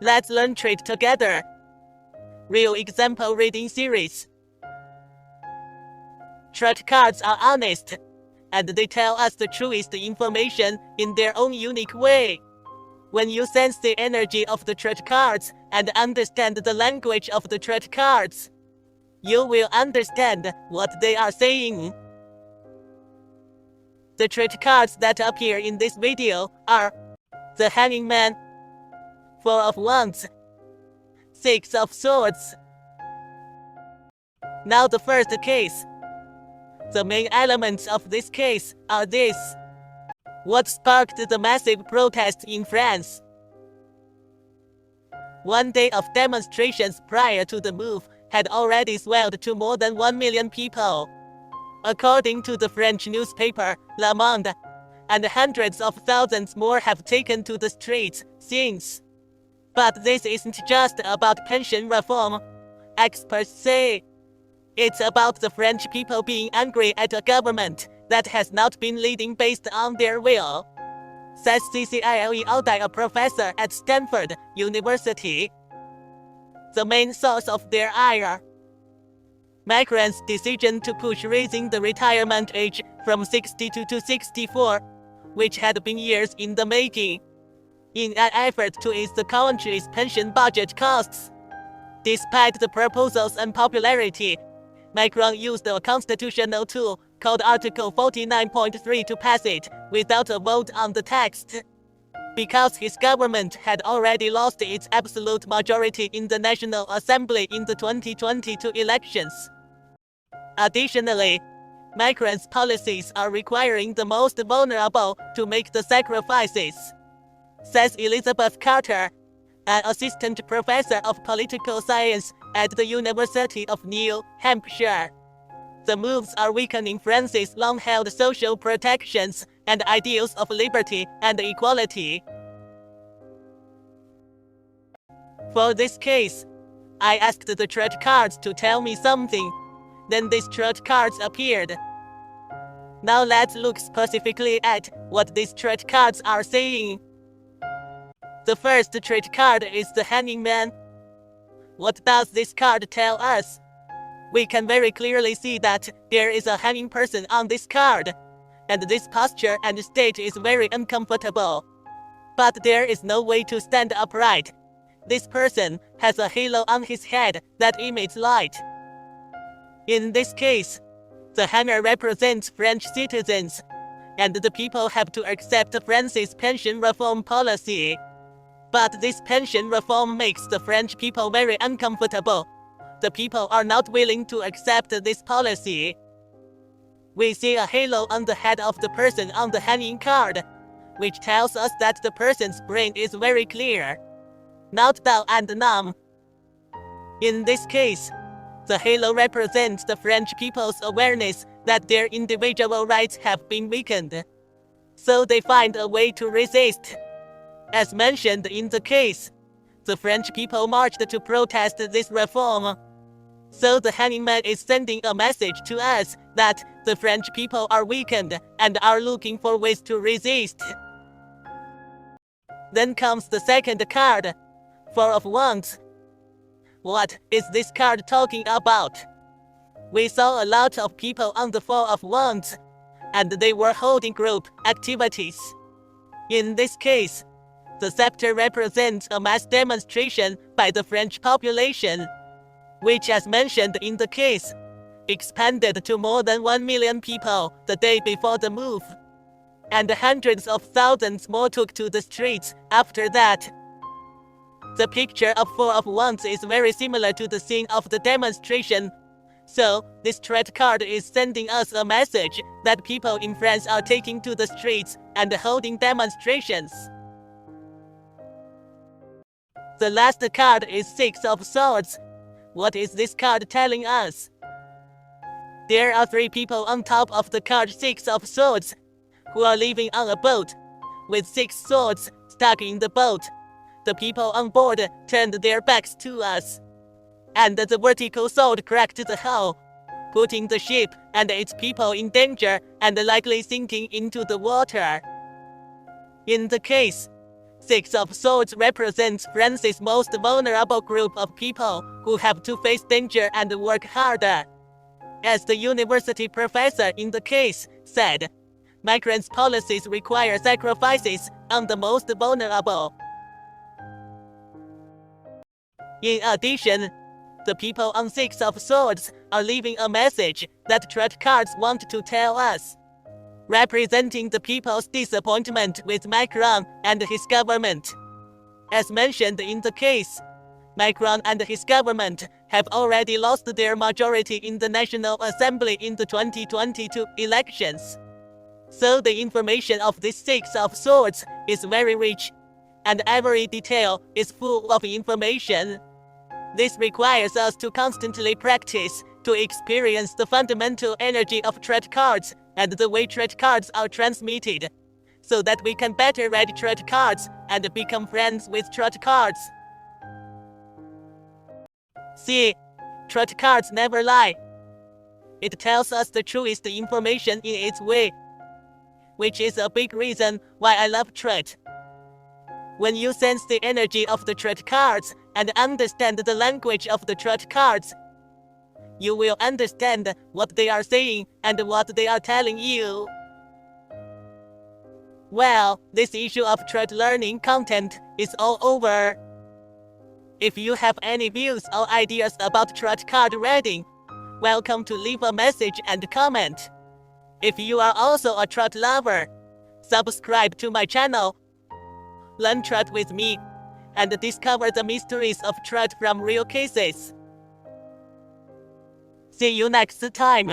Let's learn trade together. Real example reading series. Trade cards are honest, and they tell us the truest information in their own unique way. When you sense the energy of the trade cards and understand the language of the trade cards, you will understand what they are saying. The trade cards that appear in this video are the Hanging Man, Four of Wands, Six of Swords. Now the first case. The main elements of this case are this. What sparked the massive protest in France? One day of demonstrations prior to the move had already swelled to more than 1 million people, according to the French newspaper Le Monde, and hundreds of thousands more have taken to the streets since. But this isn't just about pension reform, experts say. It's about the French people being angry at a government that has not been leading based on their will, says Cecile Audai, a professor at Stanford University. The main source of their ire: Macron's decision to push raising the retirement age from 62 to 64, which had been years in the making, in an effort to ease the country's pension budget costs. Despite the proposal's unpopularity, Macron used a constitutional tool called Article 49.3 to pass it without a vote on the text, because his government had already lost its absolute majority in the National Assembly in the 2022 elections. Additionally, Macron's policies are requiring the most vulnerable to make the sacrifices, says Elizabeth Carter, an assistant professor of political science at the University of New Hampshire. The moves are weakening France's long-held social protections and ideals of liberty and equality. For this case, I asked the trade cards to tell me something. Then these trade cards appeared. Now let's look specifically at what these trade cards are saying. The first trade card is the Hanging Man. What does this card tell us? We can very clearly see that there is a hanging person on this card, and this posture and state is very uncomfortable. But there is no way to stand upright. This person has a halo on his head that emits light. In this case, the hanger represents French citizens, and the people have to accept France's pension reform policy. But this pension reform makes the French people very uncomfortable. The people are not willing to accept this policy. We see a halo on the head of the person on the hanging card, which tells us that the person's brain is very clear, not dull and numb. In this case, the halo represents the French people's awareness that their individual rights have been weakened, so they find a way to resist. As mentioned in the case, the French people marched to protest this reform. So the Hanging Man is sending a message to us that the French people are weakened and are looking for ways to resist. Then comes the second card, Four of Wands. What is this card talking about? We saw a lot of people on the Four of Wands, and they were holding group activities. In this case, the scepter represents a mass demonstration by the French population, which, as mentioned in the case, expanded to more than 1 million people the day before the move, and hundreds of thousands more took to the streets after that. The picture of Four of Wands is very similar to the scene of the demonstration, so this trade card is sending us a message that people in France are taking to the streets and holding demonstrations. The last card is Six of Swords. What is this card telling us? There are 3 people on top of the card Six of Swords, who are living on a boat, with 6 swords stuck in the boat. The people on board turned their backs to us, and the vertical sword cracked the hull, putting the ship and its people in danger and likely sinking into the water. In the case, Six of Swords represents France's most vulnerable group of people who have to face danger and work harder. As the university professor in the case said, Macron's policies require sacrifices on the most vulnerable. In addition, the people on Six of Swords are leaving a message that trade cards want to tell us, representing the people's disappointment with Macron and his government. As mentioned in the case, Macron and his government have already lost their majority in the National Assembly in the 2022 elections. So the information of this Six of Swords is very rich, and every detail is full of information. This requires us to constantly practice to experience the fundamental energy of trade cards and the way trade cards are transmitted, so that we can better read trade cards and become friends with trade cards. See, trade cards never lie. It tells us the truest information in its way, which is a big reason why I love trade. When you sense the energy of the trade cards and understand the language of the trade cards, you will understand what they are saying and what they are telling you. Well, this issue of trade learning content is all over. If you have any views or ideas about trade card reading, welcome to leave a message and comment. If you are also a trade lover, subscribe to my channel. Learn trade with me and discover the mysteries of trade from real cases. See you next time.